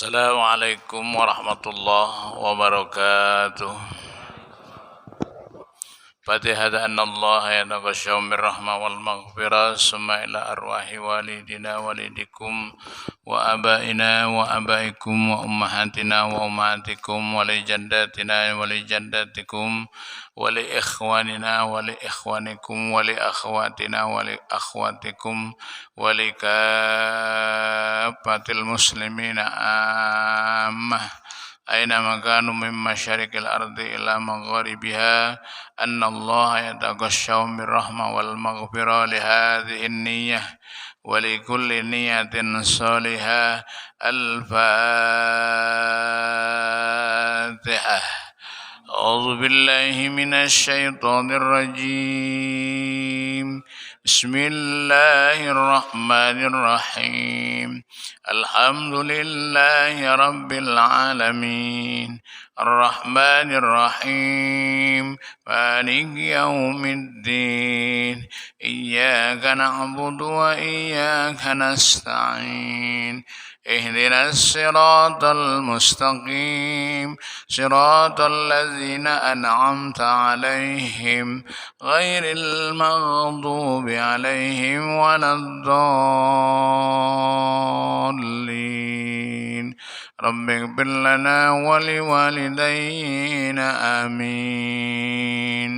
Assalamualaikum warahmatullahi wabarakatuh. Fatihah anna Allah yataghashaw min rahmah wal maghfirah summa ila arwahi walidina walidikum wa abaina wa abaikum wa ummahatina wa ummahatikum wa li jaddatina wa li jaddatikum wa li ikhwanina wa li ikhwanikum wa li akhwatina wa li akhwatikum wa li kafatil muslimina ammah أينما كانوا من مشارق الأرض إلى مغاربها أن الله يتغشى من رحمة والمغفرة لهذه النية ولكل نية صالحة. الفاتحة. أعوذ بالله من الشيطان الرجيم. بسم الله الرحمن الرحيم. الحمد لله رب العالمين الرحمن الرحيم مالك يوم الدين إياك نعبد وإياك نستعين اهدنا الصراط المستقيم صراط الذين أنعمت عليهم غير المغضوب عليهم ولا الضالين. رب اغفر لنا ولوالدينا آمين.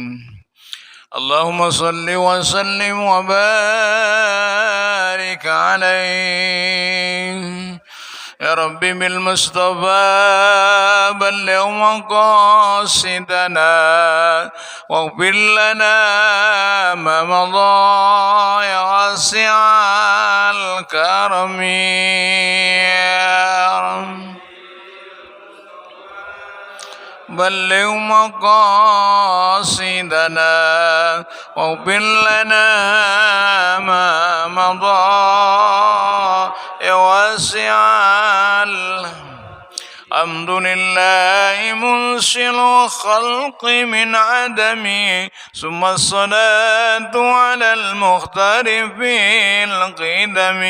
اللهم صل وسلم وبارك عليه يا ربي بالمصطفى بلغ مقاصدنا واغفر لنا ما مضى يا واسع الكرم يا رب. بلغ مقاصدنا واغفر لنا ما مضى يا واسع الحمد لله منشئ الخلق من عدم ثم الصلاة على المختار في القدم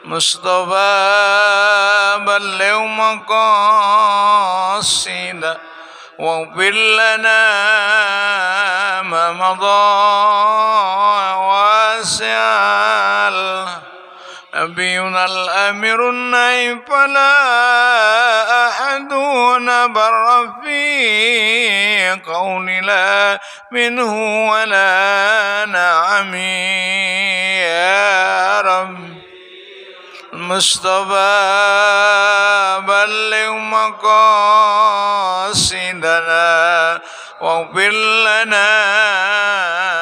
مصطفى بلغ مقاصد واغفر لنا ما مضى واسع نبينا الأمير النعيم فلا أحد نبر في قول لا منه ولا نعم يا رب. المصطفى بلغ مقاصدنا واغفر لنا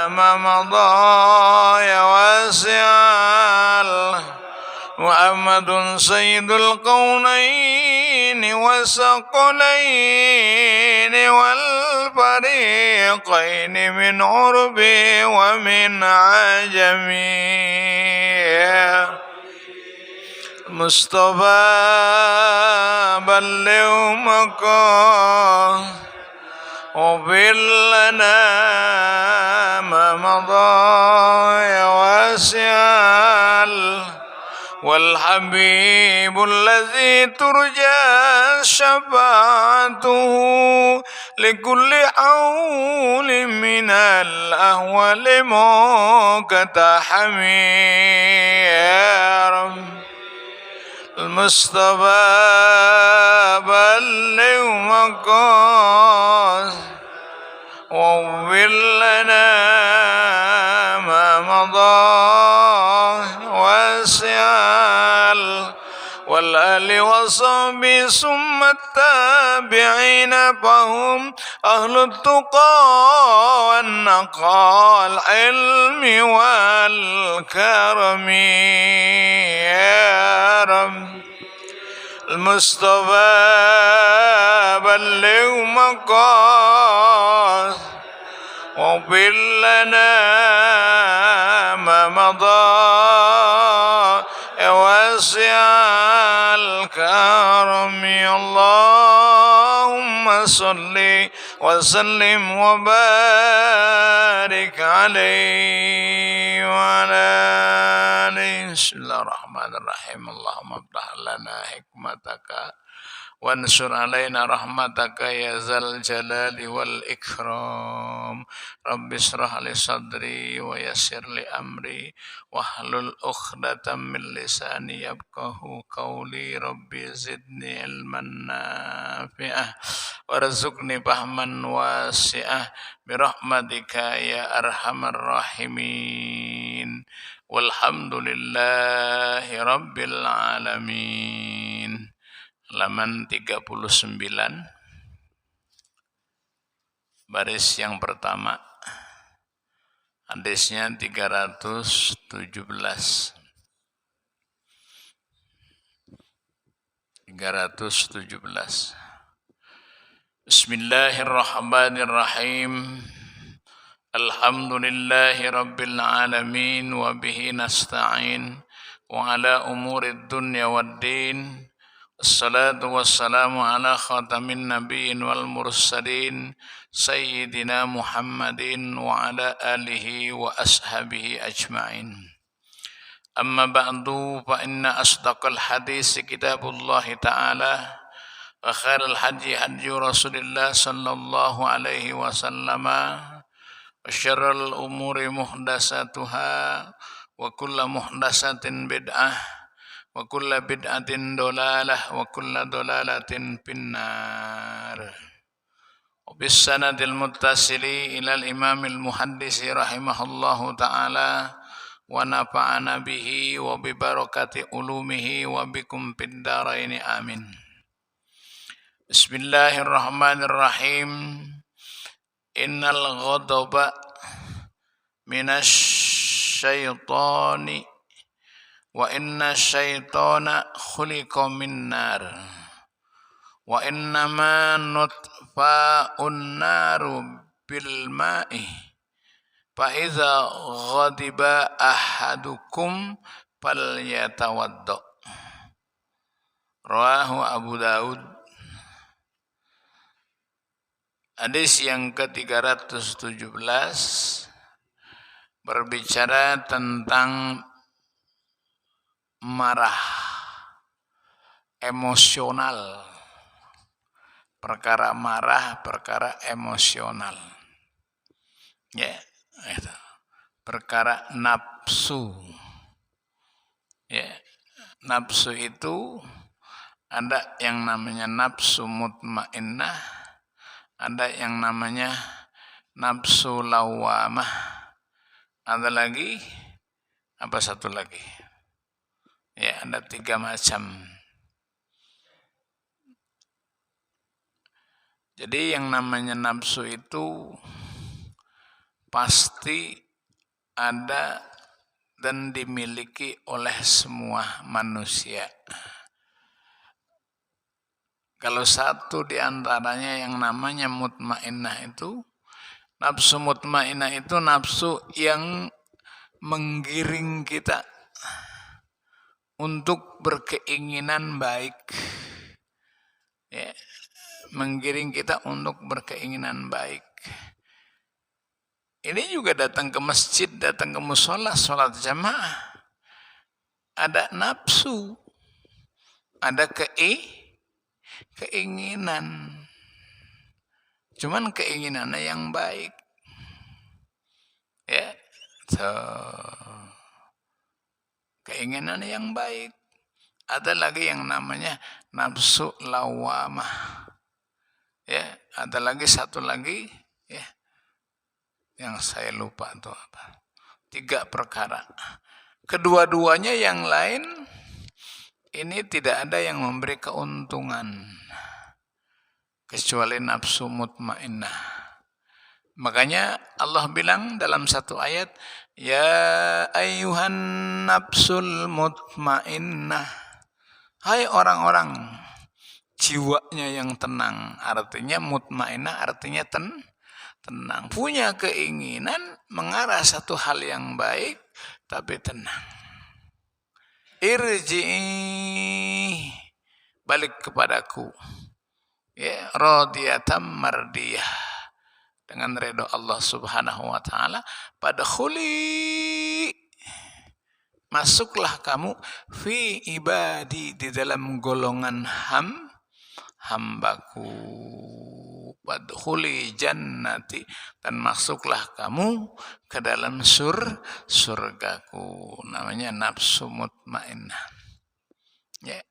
ما مضى يا واسع محمد سيد الكونين والثقلين والفريقين من عرب ومن عجم. مصطفى بلغ مقاصدنا واغفر لنا ما مضى يا واسع والحبيب الذي ترجى شفاعته لكل حول من الأهوال مقتحم يا رب. المصطفى بلغ مقاصدنا واغفر لنا ما مضى واسع والآل وصحبه ثم التابعين فهم أهل التقى والنقى العلم والكرم يا رب. المصطفى بلغ مقاصدنا واغفر لنا ما مضى يا واسع الكرم. اللهم صل وسلم وبارك عليه وعلى آله. بسم الله الرحمن الرحيم. اللهم افتح لنا حكمتك وانشر علينا رحمتك يا ذا الجلال والإكرام. رب اشرح لي صدري ويسر لي أمري واحلل عقدة من لساني يفقه قولي. ربي زدني علما نافعا وارزقني فهما واسعا برحمتك يا أرحم الراحمين. والحمد لله رب العالمين. Halaman 39, baris yang pertama, hadisnya 317. Bismillahirrahmanirrahim. Alhamdulillahi rabbil alamin wa bihi nasta'in wa ala umurid dunya waddin. Assalatu wassalamu ala khatamin nabiyyin wal mursalin sayyidina Muhammadin wa ala alihi wa ashabihi ajma'in. Amma ba'du fa inna asdaqal hadis kitabullah ta'ala wa khairal hadi hadi Rasulillah sallallahu alaihi wasallam wa syarrul umuri muhdatsatuha wa kullu muhdatsatin bid'ah wa kullu bid'atin dolalah wa kullu dolalatin finnar. Bis sanadil muttasili ilal imamil muhaddisi rahimahullahu ta'ala wa nafa'ana bihi wa bi barakati ulumihi wa bikum fid dharain amin. Bismillahirrahmanirrahim. Innal ghadaba minasy syaitani wa inna syaitana khuliqa min nar wa innama nutfa'un naru bil ma'i fa iza ghadiba ahadukum falyatawadda. Rawahu Abu Daud. Hadis yang ke-317 berbicara tentang marah, emosional, perkara marah, perkara emosional, ya, itu. Perkara nafsu, ya, nafsu itu ada yang namanya nafsu mutmainnah, ada yang namanya nafsu lawamah, ada lagi apa satu lagi? Ya, ada 3 macam. Jadi yang namanya nafsu itu pasti ada dan dimiliki oleh semua manusia. Kalau satu di antaranya yang namanya mutmainnah itu, nafsu mutmainnah itu nafsu yang menggiring kita untuk berkeinginan baik, ya, menggiring kita untuk berkeinginan baik. Ini juga datang ke masjid, datang ke mushola, sholat jamaah, ada nafsu, ada keinginan, cuman keinginannya yang baik, ya, keinginan yang baik. Ada lagi yang namanya nafsu lawamah, ya, ada lagi satu lagi, ya, yang saya lupa itu apa. 3 perkara. Kedua-duanya yang lain ini tidak ada yang memberi keuntungan kecuali nafsu mutmainnah. Makanya Allah bilang dalam satu ayat, ya ayyuhan nafsul mutmainnah, hai orang-orang jiwanya yang tenang. Artinya mutmainnah artinya tenang, punya keinginan mengarah satu hal yang baik tapi tenang. Irji'i, balik kepadaku, ya, radiyatan mardiyah, dengan ridho Allah Subhanahu wa taala. Padkhuli, masuklah kamu, fi ibadi, di dalam golongan hambaku. Wadkhuli jannati, dan masuklah kamu ke dalam surgaku. Namanya nafsu mutmainnah. Ya.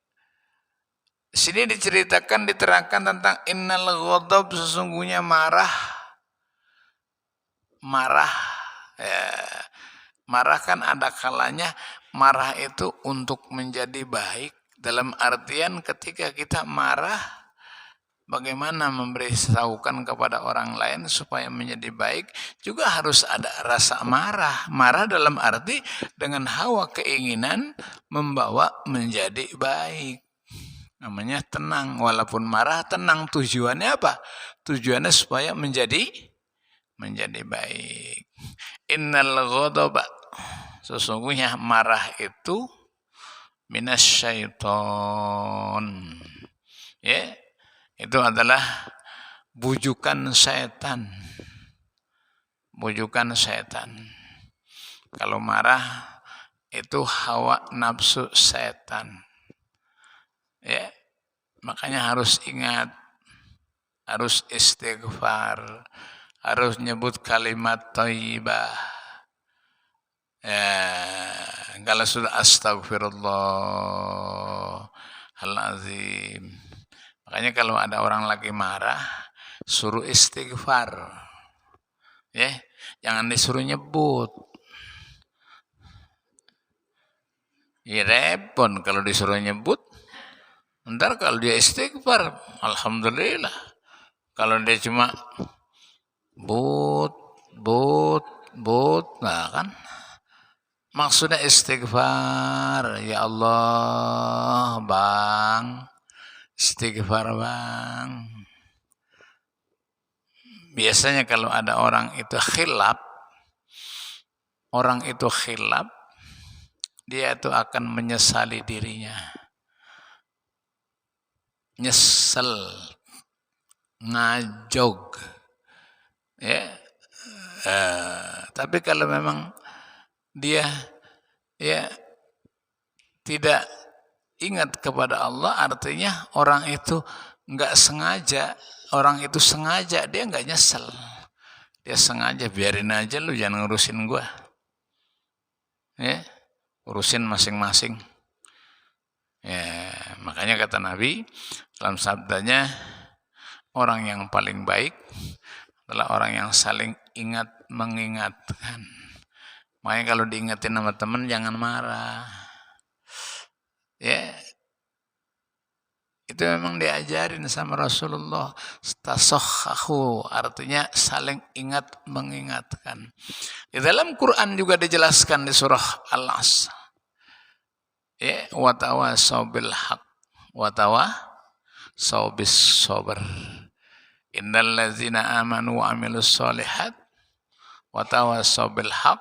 Sini diceritakan, diterangkan tentang innal ghadab, sesungguhnya marah. Ya. Marah kan ada kalanya marah itu untuk menjadi baik. Dalam artian ketika kita marah, bagaimana memberitahukan kepada orang lain supaya menjadi baik, juga harus ada rasa marah. Marah dalam arti dengan hawa keinginan membawa menjadi baik. Namanya tenang, walaupun marah tenang. Tujuannya apa? Tujuannya supaya menjadi baik. Innal ghadaba, sesungguhnya marah itu minasyaiton. Ya, itu adalah bujukan setan. Bujukan setan. Kalau marah itu hawa nafsu setan. Ya, makanya harus ingat, harus istighfar, harus nyebut kalimat thayyibah. Ya, kalau sudah astagfirullahalazim. Makanya kalau ada orang lagi marah, suruh istighfar. Ya, jangan disuruh nyebut. Ya repot kalau disuruh nyebut. Ntar kalau dia istighfar, alhamdulillah. Kalau dia cuma but, nah kan. Maksudnya istighfar, ya Allah, bang, istighfar bang. Biasanya kalau ada orang itu khilaf, dia itu akan menyesali dirinya. Nyesel, ngajog, ya. Tapi kalau memang dia ya tidak ingat kepada Allah, artinya orang itu nggak sengaja. Orang itu sengaja, dia nggak nyesel. Dia sengaja, biarin aja lu, jangan ngurusin gua. Ya, urusin masing-masing. Ya, makanya kata Nabi dalam sabdanya, orang yang paling baik adalah orang yang saling ingat mengingatkan. Makanya kalau diingetin sama teman jangan marah. Ya, itu memang diajarin sama Rasulullah. Tasakhahu, artinya saling ingat mengingatkan. Di dalam Quran juga dijelaskan di surah Al-Asr. Ya, watawasau bil haq, watawasau bis sabr. Innal ladzina amanu wa amilus solihat watawasau bil haq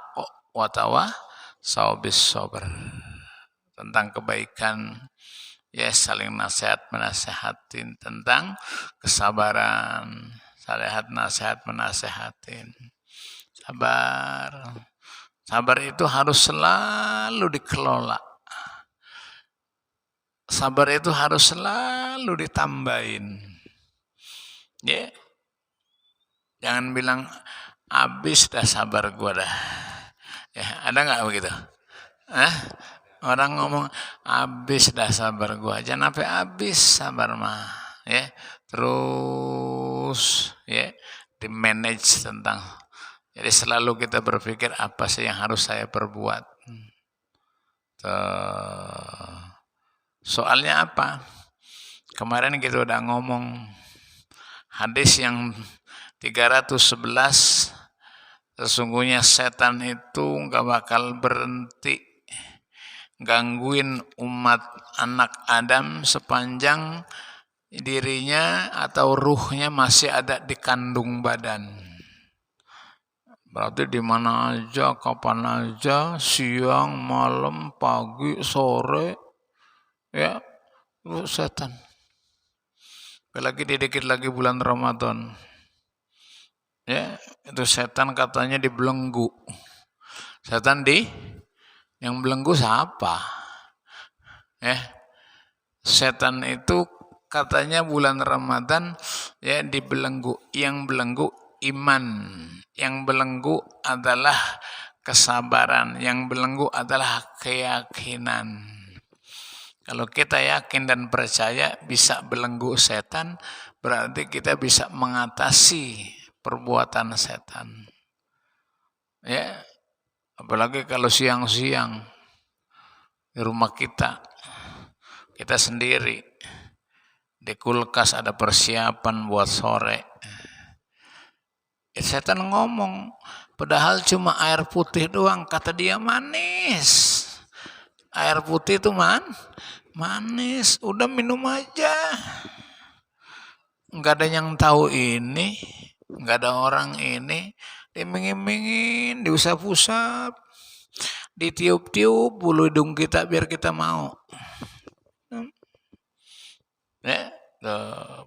watawasau bis sabr. Tentang kebaikan, ya saling nasihat menasehatin, tentang kesabaran, nasihat menasehatin. Sabar itu harus selalu dikelola. Sabar itu harus selalu ditambahin. Ya. Jangan bilang habis dah sabar gua dah. Ya, ada nggak begitu? Orang ngomong habis dah sabar gua, jangan sampai habis sabar mah, ya. Terus ya di manage tentang. Jadi selalu kita berpikir apa sih yang harus saya perbuat. Soalnya apa? Kemarin kita udah ngomong hadis yang 311, sesungguhnya setan itu nggak bakal berhenti gangguin umat anak Adam sepanjang dirinya atau ruhnya masih ada di kandung badan. Berarti di mana aja, kapan aja, siang, malam, pagi, sore, ya, setan. apalagi dikit lagi bulan Ramadan. Ya, itu setan katanya dibelenggu. Setan yang belenggu siapa? Setan itu katanya bulan Ramadan ya dibelenggu. Yang belenggu iman, yang belenggu adalah kesabaran, yang belenggu adalah keyakinan. Kalau kita yakin dan percaya bisa belenggu setan, berarti kita bisa mengatasi perbuatan setan. Ya, apalagi kalau siang-siang di rumah kita sendiri, di kulkas ada persiapan buat sore. Setan ngomong, padahal cuma air putih doang, kata dia manis. Air putih itu manis, udah minum aja. Nggak ada yang tahu ini, nggak ada orang ini, dimingin-mingin, diusap-usap, ditiup-tiup bulu hidung kita biar kita mau.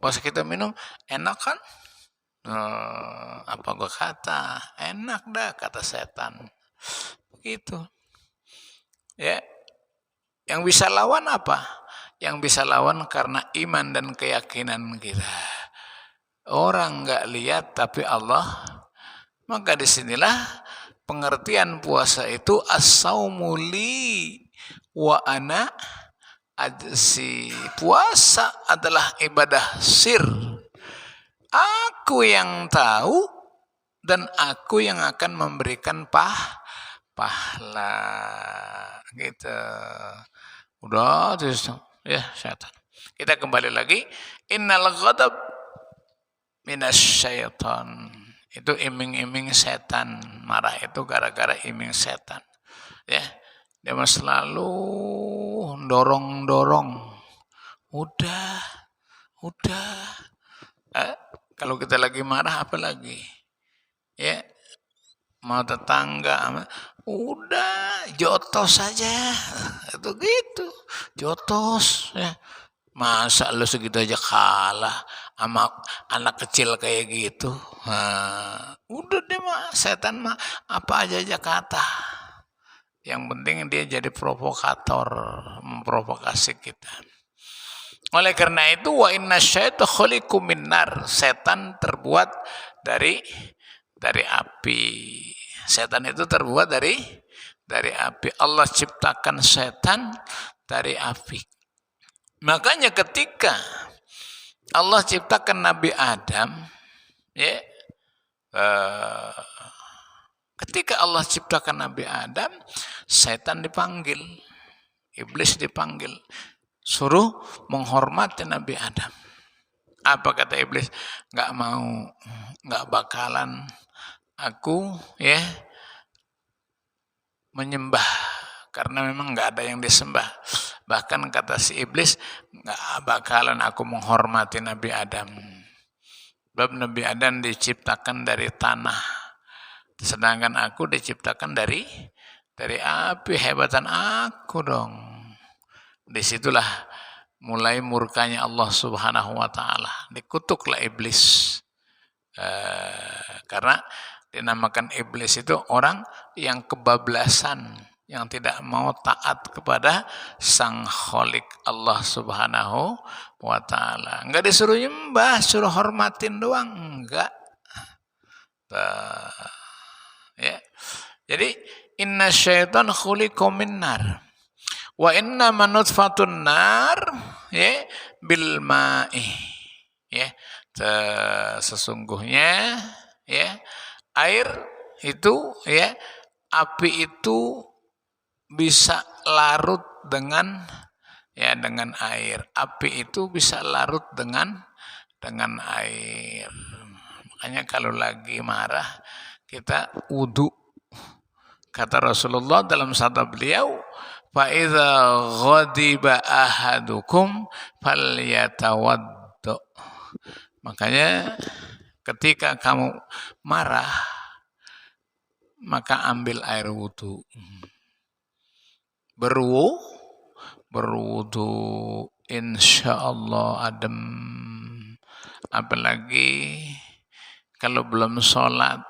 Pas kita minum enak kan? Apa gua kata? Enak dah kata setan. Begitu. Ya. Yang bisa lawan apa? Yang bisa lawan karena iman dan keyakinan kita. Orang nggak lihat tapi Allah. Maka disinilah pengertian puasa itu as-saumu li wa ana ajzi. Puasa adalah ibadah sir. Aku yang tahu dan aku yang akan memberikan pahala gitu. Udah terus ya setan. Kita kembali lagi. Innal ghadab minasyaiton. Itu iming-iming setan. Marah itu gara-gara iming setan. Ya. Dia selalu dorong-dorong. Udah. Kalau kita lagi marah apa lagi? Ya. Mau tetangga, udah jotos saja, itu gitu, jotos ya. Masa lu segitu aja kalah sama anak kecil kayak gitu? Udah deh mah, setan mah apa aja kata. Yang penting dia jadi provokator, memprovokasi kita. Oleh karena itu wa inna syaitana khuliqu min nar, setan terbuat dari api. Setan itu terbuat dari api. Allah ciptakan setan dari api. Makanya ketika Allah ciptakan Nabi Adam, ya, ketika Allah ciptakan Nabi Adam, setan dipanggil, iblis dipanggil, suruh menghormati Nabi Adam. Apa kata iblis? Nggak mau, nggak bakalan aku ya menyembah, karena memang nggak ada yang disembah. Bahkan kata si iblis, nggak bakalan aku menghormati Nabi Adam. Sebab Nabi Adam diciptakan dari tanah, sedangkan aku diciptakan dari api. Hebatan aku dong. Disitulah mulai murkanya Allah Subhanahu wa Ta'ala. Dikutuklah iblis. Karena dinamakan iblis itu orang yang kebablasan, yang tidak mau taat kepada Sang Khalik Allah Subhanahu wa Ta'ala. Enggak disuruh nyembah, suruh hormatin doang, enggak. Ya. Jadi inna syaitan khuliqa min nar wa inna manutfatun nar ya bil ma'i, ya. Sesungguhnya ya air itu ya, api itu bisa larut dengan air. Api itu bisa larut dengan air. Makanya kalau lagi marah kita wudu. Kata Rasulullah dalam sabda beliau, fa idza ghadiba ahadukum falyatawadda. Makanya ketika kamu marah, maka ambil air wudu. Berwudu, insyaallah adem. Apalagi kalau belum sholat,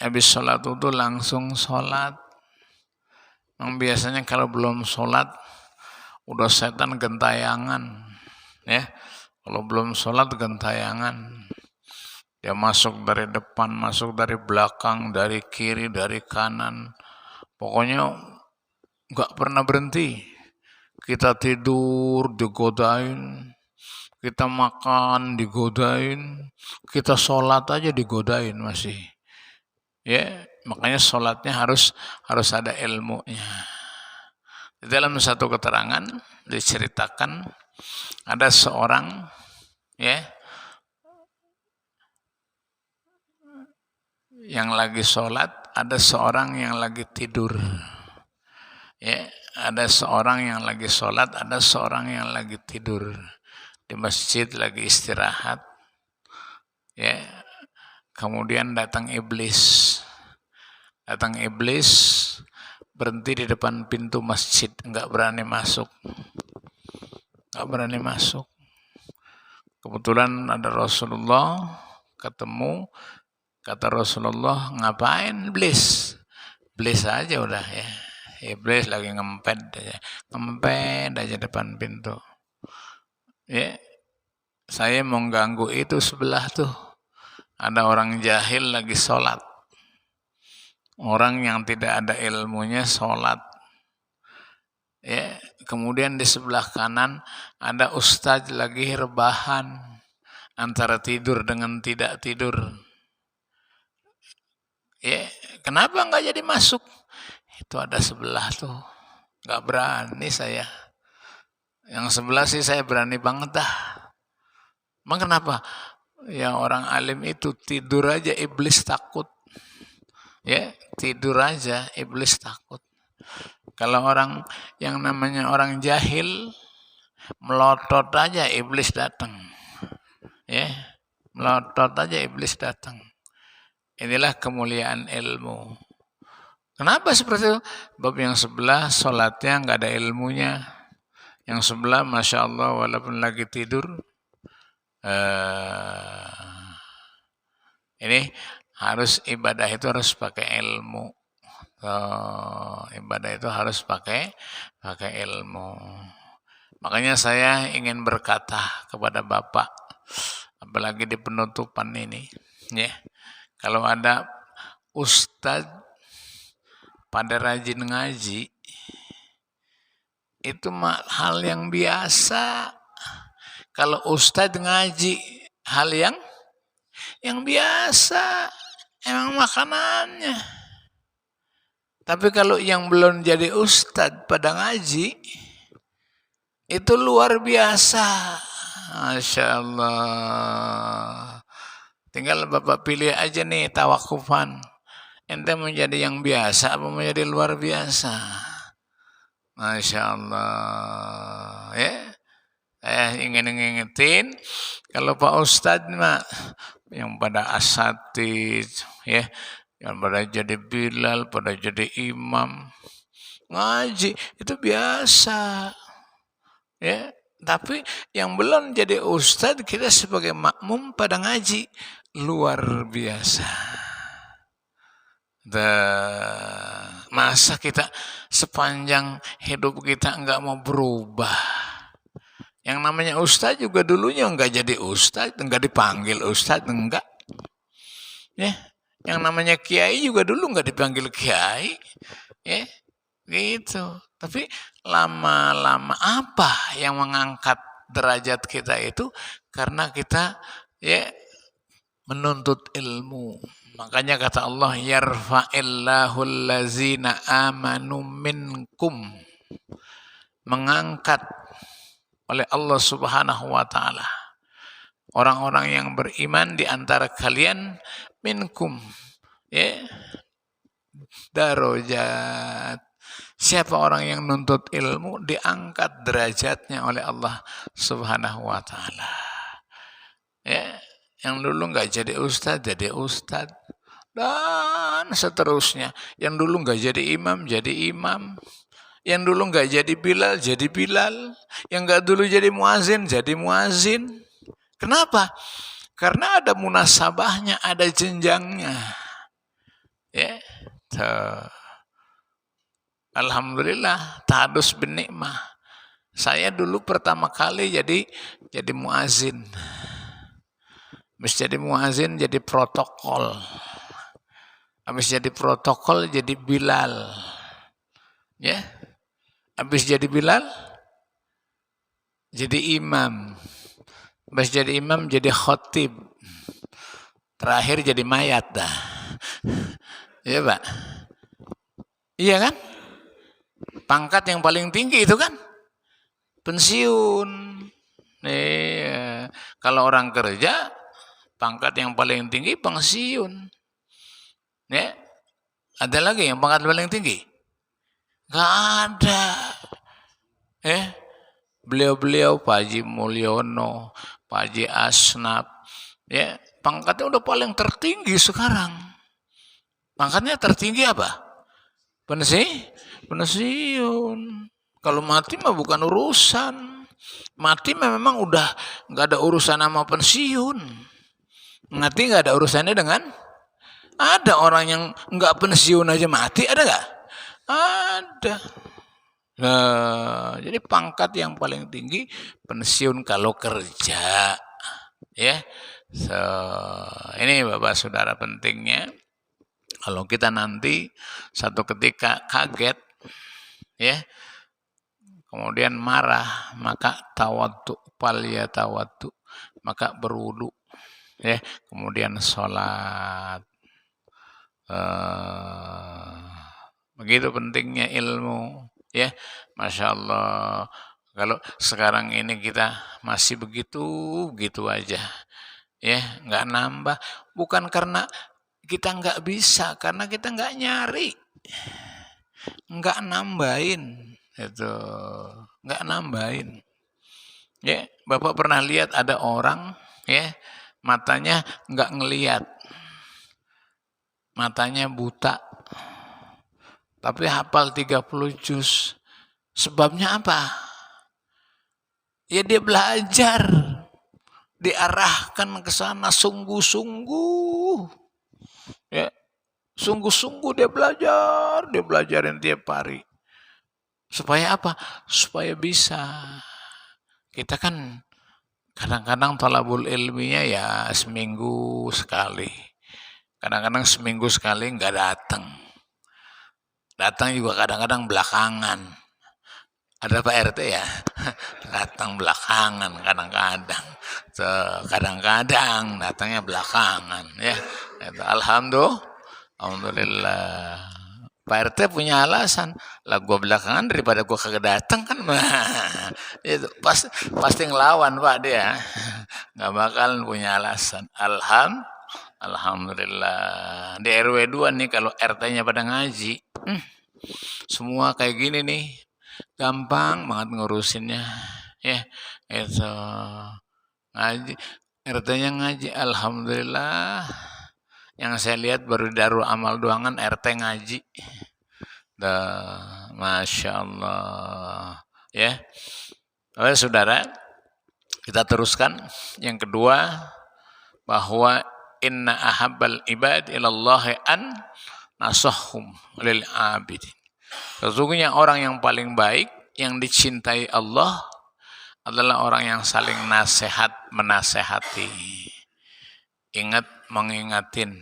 habis sholat itu langsung sholat. Biasanya kalau belum sholat, udah setan gentayangan. Ya, kalau belum sholat gentayangan. Dia masuk dari depan, masuk dari belakang, dari kiri, dari kanan. Pokoknya nggak pernah berhenti. Kita tidur digodain, kita makan digodain, kita sholat aja digodain masih. Ya, makanya sholatnya harus ada ilmunya. Di dalam satu keterangan diceritakan ada seorang ya yang lagi sholat, ada seorang yang lagi tidur. Ya, ada seorang yang lagi sholat, ada seorang yang lagi tidur di masjid lagi istirahat. Ya, kemudian datang iblis. Datang iblis berhenti di depan pintu masjid, nggak berani masuk. Nggak berani masuk. Kebetulan ada Rasulullah ketemu, kata Rasulullah, ngapain iblis? Iblis aja udah ya. Iblis lagi ngempet aja depan pintu. Ya, saya mau ganggu itu sebelah tuh. Ada orang jahil lagi sholat. Orang yang tidak ada ilmunya sholat. Ya, kemudian di sebelah kanan ada ustadz lagi rebahan antara tidur dengan tidak tidur. Ya, kenapa nggak jadi masuk? Itu ada sebelah tuh, nggak berani saya. Yang sebelah sih saya berani banget dah. Emang kenapa? Ya orang alim itu tidur aja iblis takut. Ya, tidur aja iblis takut. Kalau orang yang namanya orang jahil, melotot aja iblis datang. Ya, melotot aja iblis datang. Inilah kemuliaan ilmu. Kenapa seperti itu? Bab yang sebelah sholatnya nggak ada ilmunya. Yang sebelah Masya Allah walaupun lagi tidur. Ini harus ibadah itu harus pakai ilmu. Ibadah itu harus pakai ilmu. Makanya saya ingin berkata kepada Bapak, apalagi di penutupan ini, ya, kalau ada ustadz pada rajin ngaji, itu hal yang biasa. Kalau ustadz ngaji, hal yang biasa, emang makanannya. Tapi kalau yang belum jadi ustadz pada ngaji, itu luar biasa. Masya Allah. Tinggal Bapak pilih aja nih tawakufan. Ente menjadi yang biasa apa menjadi luar biasa? Masya Allah. Ya, saya ingin ngingetin kalau Pak Ustadz mah yang pada asatid, ya, yang pada jadi bilal, pada jadi imam, ngaji itu biasa. Ya, tapi yang belum jadi ustadz kita sebagai makmum pada ngaji luar biasa. Masa kita sepanjang hidup kita enggak mau berubah? Yang namanya ustadz juga dulunya enggak jadi ustadz, enggak dipanggil ustadz, enggak. Ya, yang namanya kiai juga dulu enggak dipanggil kiai. Ya, gitu. Tapi lama-lama apa yang mengangkat derajat kita itu? Karena kita ya menuntut ilmu. Makanya kata Allah, yarfa'illahu allazina amanu minkum. Mengangkat oleh Allah Subhanahu wa taala orang-orang yang beriman di antara kalian minkum. Ya. Darajat. Siapa orang yang nuntut ilmu diangkat derajatnya oleh Allah Subhanahu wa taala. Ya, yang dulu enggak jadi ustadz jadi ustadz dan seterusnya. Yang dulu enggak jadi imam jadi imam. Yang dulu enggak jadi bilal jadi bilal. Yang enggak dulu jadi muazin jadi muazin. Kenapa? Karena ada munasabahnya, ada jenjangnya. Ya. Alhamdulillah, tahadus bin nikmah. Saya dulu pertama kali jadi muazin. Habis jadi muazin jadi protokol. Habis jadi protokol jadi Bilal. Ya. Habis jadi Bilal jadi imam. Habis jadi imam jadi khotib. Terakhir jadi mayat dah. Iya, Pak. Iya kan? Pangkat yang paling tinggi itu kan pensiun. Kalau orang kerja pangkat yang paling tinggi pensiun. Ya. Ada lagi yang pangkat paling tinggi? Gak ada. Beliau-beliau Pak Haji Mulyono, Pak Haji Asnaf, ya, pangkatnya udah paling tertinggi sekarang. Pangkatnya tertinggi apa? Pensiun. Kalau mati mah bukan urusan. Mati memang udah nggak ada urusan sama pensiun. Mati nggak ada urusannya dengan. Ada orang yang nggak pensiun aja mati, ada nggak? Ada. Nah, jadi pangkat yang paling tinggi pensiun kalau kerja, ya. Ini Bapak Saudara pentingnya. Kalau kita nanti satu ketika kaget, ya, kemudian marah, maka tawaddu, tawaddu, maka berwudu, ya, kemudian sholat. Begitu pentingnya ilmu. Ya, Masya Allah. Kalau sekarang ini kita masih begitu aja, ya, nggak nambah. Bukan karena kita nggak bisa, karena kita nggak nyari, nggak nambahin, itu nggak nambahin. Ya, Bapak pernah lihat ada orang, ya, matanya nggak ngelihat, matanya buta. Tapi hafal 30 juz. Sebabnya apa? Ya dia belajar. Diarahkan ke sana sungguh-sungguh. Ya, sungguh-sungguh dia belajarin tiap hari. Supaya apa? Supaya bisa. Kita kan kadang-kadang thalabul ilminya ya seminggu sekali. Kadang-kadang seminggu sekali nggak datang. Datang juga kadang-kadang belakangan. Ada Pak RT ya, datang belakangan kadang-kadang. Kadang-kadang datangnya belakangan, ya. Alhamdulillah. Pak RT punya alasan, lah gue belakangan daripada gue kagak datang kan. Itu pasti ngelawan Pak dia. Nggak bakalan punya alasan. Alhamdulillah. Di RW 2 nih kalau RT-nya pada ngaji, semua kayak gini nih, gampang banget ngurusinnya, ya. Itu ngaji, RT-nya ngaji, alhamdulillah. Yang saya lihat baru di Darul Amal Doangan RT ngaji, Masya Allah, ya. Oke saudara, kita teruskan. Yang kedua, bahwa inna ahabbal ibad ilallahi an nasahhum lil abidin. Sesungguhnya orang yang paling baik, yang dicintai Allah adalah orang yang saling menasehati. Ingat, mengingatin.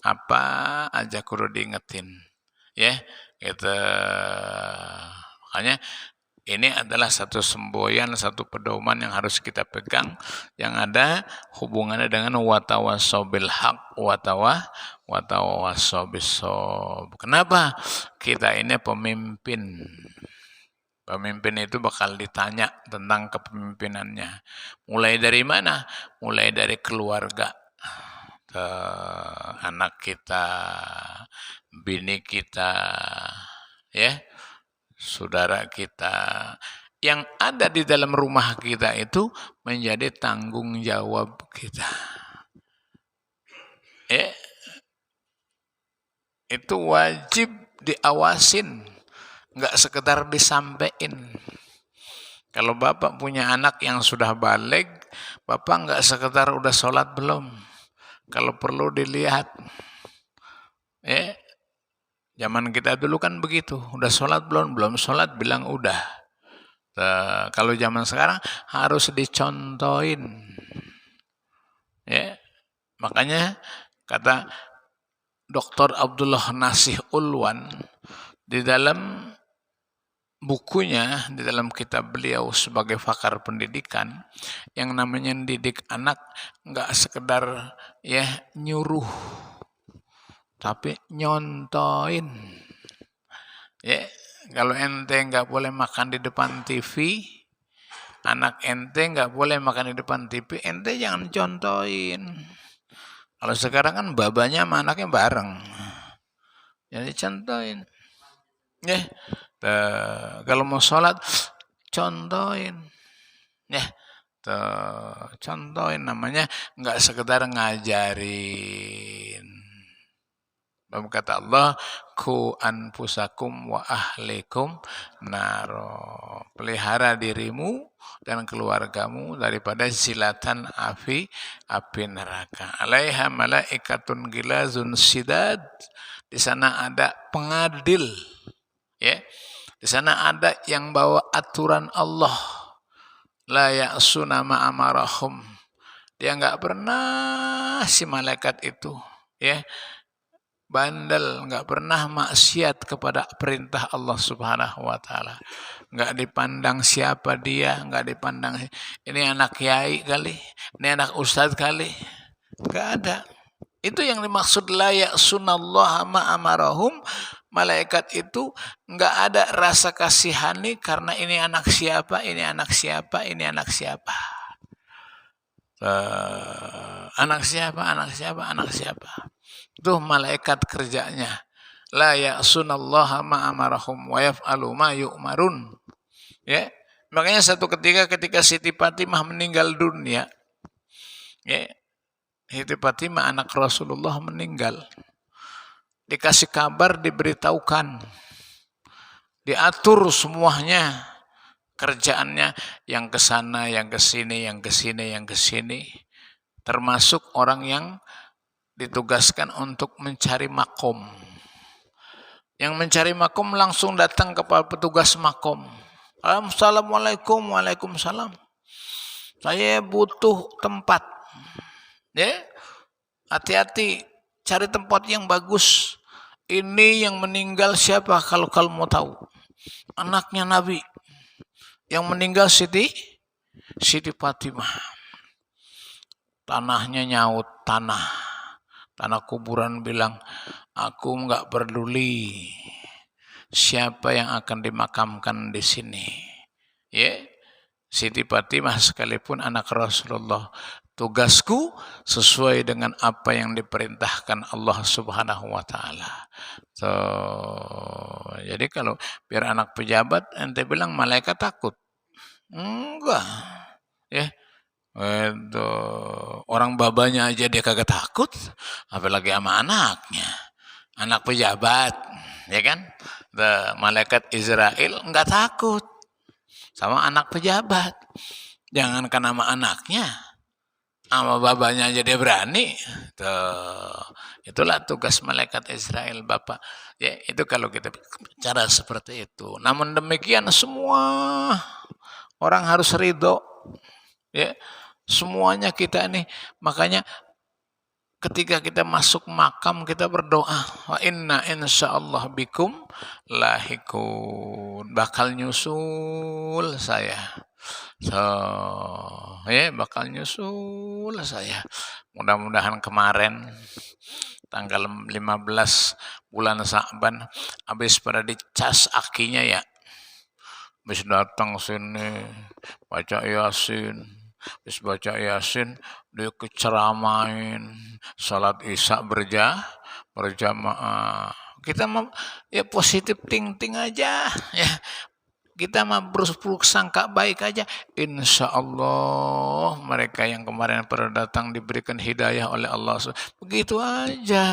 Apa aja kudu diingetin. Ya, gitu. Makanya ini adalah satu semboyan, satu pedoman yang harus kita pegang, yang ada hubungannya dengan watawasau bil haq, watawasau bis sob. Kenapa? Kita ini pemimpin. Pemimpin itu bakal ditanya tentang kepemimpinannya. Mulai dari mana? Mulai dari keluarga. Anak kita, bini kita, ya, saudara kita, yang ada di dalam rumah kita itu menjadi tanggung jawab kita. Ya, itu wajib diawasin, nggak sekedar disampaikan. Kalau Bapak punya anak yang sudah balik, Bapak nggak sekedar udah sholat belum, kalau perlu dilihat. Zaman kita dulu kan begitu, udah sholat belum sholat bilang udah. Kalau zaman sekarang harus dicontohin. Makanya kata Dr. Abdullah Nasih Ulwan di dalam bukunya, di dalam kitab beliau sebagai pakar pendidikan, yang namanya didik anak nggak sekedar nyuruh, tapi nyontoin. Kalau ente nggak boleh makan di depan TV, anak ente nggak boleh makan di depan TV, ente jangan contohin. Kalau sekarang kan babanya sama anaknya bareng, jadi contohin. Kalau mau sholat, contohin. Contohin, namanya nggak sekedar ngajarin. Kata Allah, ku anfusakum wa ahlikum naro. Pelihara dirimu dan keluargamu daripada zilatan api neraka. Alaiha malaikatun gilazun sidad. Di sana ada pengadil. Di sana ada yang bawa aturan Allah. La ya'suna ma amarahum. Dia enggak pernah si malaikat itu bandel, enggak pernah maksiat kepada perintah Allah Subhanahu wa taala. Enggak dipandang siapa dia, enggak dipandang ini anak kiai kali, ini anak ustaz kali. Enggak ada. Itu yang dimaksud la ya'sunallaha ma amarahum. Malaikat itu enggak ada rasa kasihani karena ini anak siapa, ini anak siapa, ini anak siapa. Anak siapa, anak siapa, anak siapa. Itu malaikat kerjanya. La ya'sunallaha ma amarahum wa yaf'alu ma yu'marun. Makanya satu ketika Siti Fatimah meninggal dunia, Siti Fatimah anak Rasulullah meninggal. Dikasih kabar, diberitahukan, diatur semuanya kerjaannya, yang ke sana, yang ke sini, yang ke sini, yang ke sini, termasuk orang yang ditugaskan untuk mencari makom. Yang mencari makom langsung datang kepada petugas makom. Assalamualaikum, waalaikumsalam. Saya butuh tempat. Hati-hati, cari tempat yang bagus. Ini yang meninggal siapa kalau mau tahu? Anaknya Nabi. Yang meninggal Siti Fatimah. Tanahnya nyaut, tanah kuburan bilang, aku enggak peduli siapa yang akan dimakamkan di sini. Siti Fatimah sekalipun anak Rasulullah, tugasku sesuai dengan apa yang diperintahkan Allah Subhanahu wa taala. Jadi kalau biar anak pejabat ente bilang malaikat takut. Enggak. Orang babanya aja dia kagak takut, apalagi sama anaknya. Anak pejabat, kan? Malaikat Israel enggak takut sama anak pejabat. Jangankan sama anaknya, sama babanya aja dia berani. Itulah tugas malaikat Israel, Bapak. Itu kalau kita bicara seperti itu. Namun demikian semua orang harus ridho. Semuanya kita ini, makanya ketika kita masuk makam kita berdoa, wa inna insyaallah bikum lahikun, bakal nyusul saya. Bakal nyusul saya. Mudah-mudahan kemarin tanggal 15 bulan Sa'ban habis pada dicas akinya ya. Habis datang sini baca Yasin. Habis baca Yasin dia keceramain, salat Isya berjamaah. Kita mah positif thinking aja ya. Kita mah berburuk sangka baik aja. Insya Allah mereka yang kemarin pada datang diberikan hidayah oleh Allah. Begitu aja.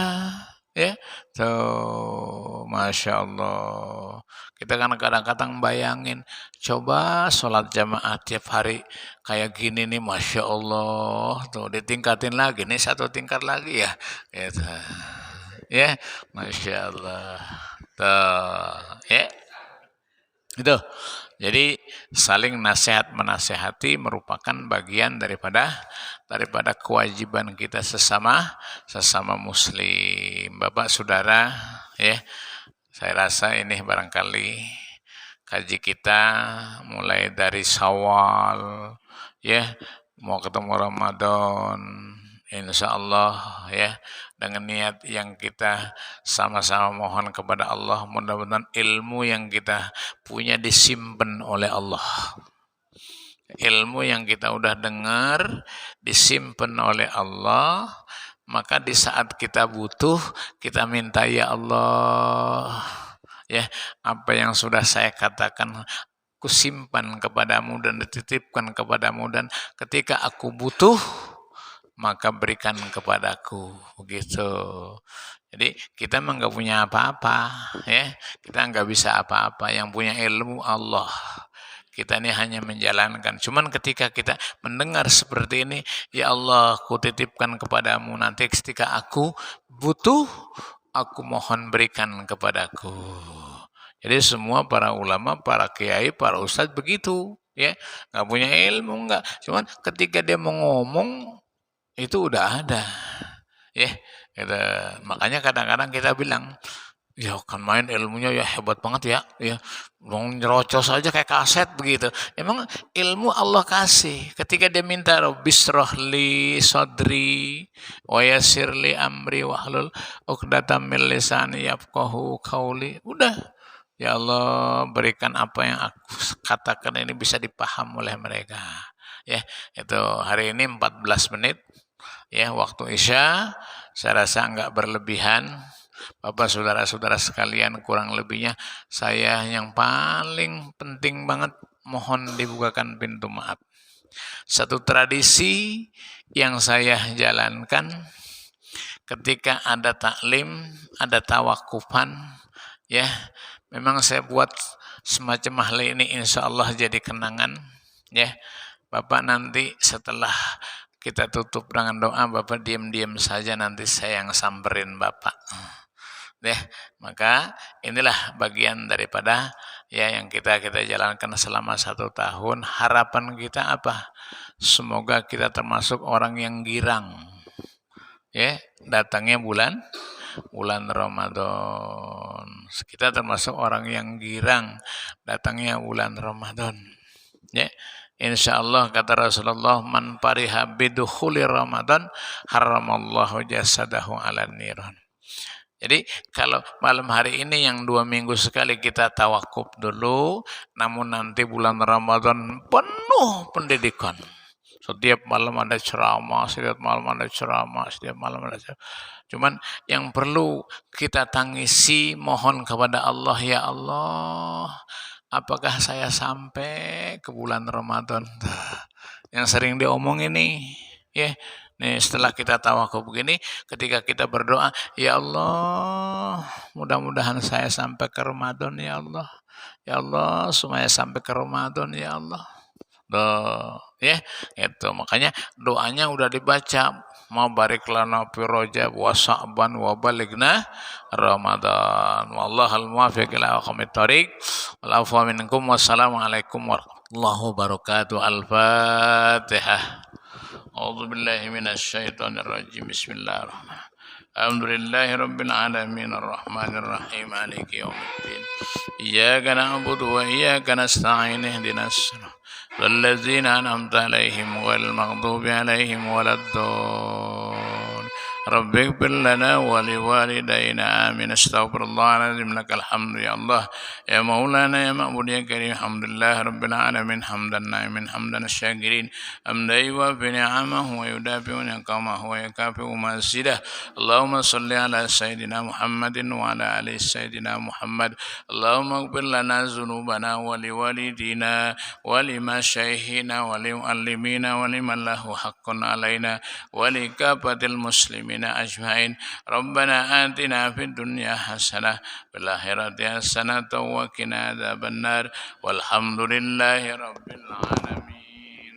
Ya, tuh, masya Allah. Kita kan kadang-kadang bayangin, coba sholat jamaah tiap hari kayak gini nih, masya Allah. Tuh ditingkatin lagi, nih satu tingkat lagi ya, gitu. Ya, masya Allah. Tuh, ya. Itu. Jadi saling nasihat menasehati merupakan bagian daripada kewajiban kita sesama muslim. Bapak Saudara, ya. Saya rasa ini barangkali kaji kita mulai dari Syawal, ya, mau ketemu Ramadan, insya Allah, ya, dengan niat yang kita sama-sama mohon kepada Allah, mudah-mudahan ilmu yang kita punya disimpan oleh Allah. Ilmu yang kita udah dengar disimpan oleh Allah, maka di saat kita butuh kita minta, ya Allah, ya, apa yang sudah saya katakan kusimpan kepadamu dan dititipkan kepadamu, dan ketika aku butuh maka berikan kepadaku, begitu. Jadi kita memang nggak punya apa-apa, ya, kita nggak bisa apa-apa, yang punya ilmu Allah. Kita ini hanya menjalankan. Cuman ketika kita mendengar seperti ini, ya Allah, kutitipkan kepadamu, nanti ketika aku butuh, aku mohon berikan kepadaku. Jadi semua para ulama, para kiai, para ustadz begitu, ya, nggak punya ilmu nggak. Cuman ketika dia mau ngomong itu udah ada, ya. Kita, makanya kadang-kadang kita bilang, ya kan main ilmunya ya hebat banget ya, ya, mau nyerocos aja kayak kaset begitu. Emang ilmu Allah kasih. Ketika dia minta Rabbisrohli sodri wa yassirli amri wahlul uqdatam min lisani yafqahu qauli. Udah, ya Allah, berikan apa yang aku katakan ini bisa dipaham oleh mereka. Ya, itu hari ini 14 menit, ya, waktu Isya. Saya rasa enggak berlebihan. Bapak saudara-saudara sekalian, kurang lebihnya saya yang paling penting banget mohon dibukakan pintu maaf. Satu tradisi yang saya jalankan ketika ada taklim, ada tawakufan, ya, memang saya buat semacam hal ini, insya Allah jadi kenangan, ya. Bapak nanti setelah kita tutup dengan doa, Bapak diam-diam saja, nanti saya yang samperin Bapak. Ya, maka inilah bagian daripada, ya, yang kita jalankan selama 1 tahun. Harapan kita apa? Semoga kita termasuk orang yang girang, ya, datangnya bulan Ramadan. Kita termasuk orang yang girang datangnya bulan Ramadan, ya. Insya Allah kata Rasulullah, man pariha bidukhuli Ramadan haramallahu jasadahu ala niran. Jadi kalau malam hari ini yang 2 minggu sekali kita tawakuf dulu, namun nanti bulan Ramadan penuh pendidikan. Setiap malam ada ceramah, setiap malam ada ceramah, setiap malam ada ceramah. Cuman yang perlu kita tangisi, mohon kepada Allah, ya Allah, apakah saya sampai ke bulan Ramadan? Yang sering diomong ini, ya. Nih, setelah kita tawakuf begini, ketika kita berdoa, ya Allah, mudah-mudahan saya sampai ke Ramadan, ya Allah. Ya Allah, supaya sampai ke Ramadan, ya Allah. Tuh, ya, itu makanya doanya udah dibaca. Mau barik lana fi Rajab wa Sya'ban wa balighna Ramadan. Wallahul muwaffiq ila aqwamit thoriq. Wal afwa minkum. Wassalamualaikum warahmatullahi wabarakatuh. Al-Fatihah. A'udzu billahi minasy syaithanir rajim. Bismillahirrahmanirrahim. Alhamdulillahi rabbil alamin arrahmanir rahim maliki yaumiddin. Iyyaka na'budu wa iyyaka nasta'in ihdinas siratal ladzina an'amta 'alaihim ghairil maghdubi 'alaihim waladdallin. Rabbi ighfir lana wa liwalidayna amin. Astaghfirullahaladzim lakal hamdu ya Allah ya maulana ya ma'bud ya karim. Alhamdulillah rabbil alamin hamdan na'imin hamdan syakirin hamdan yuwafi ni'amahu wa yudafi'u niqamahu wa yakafi'u mazidah. Allahumma salli ala sayyidina Muhammadin wa ala ali sayyidina Muhammad. Allahumma ighfir lana dzunubana wa liwalidina wa limasyaykhina wa limuallimina wa liman lahu haqqun alaina wa likafatil muslimin المسلمين أجمعين. ربنا آتنا في الدنيا حسنة وفي الآخرة حسنة وقنا عذاب النار والحمد لله رب العالمين.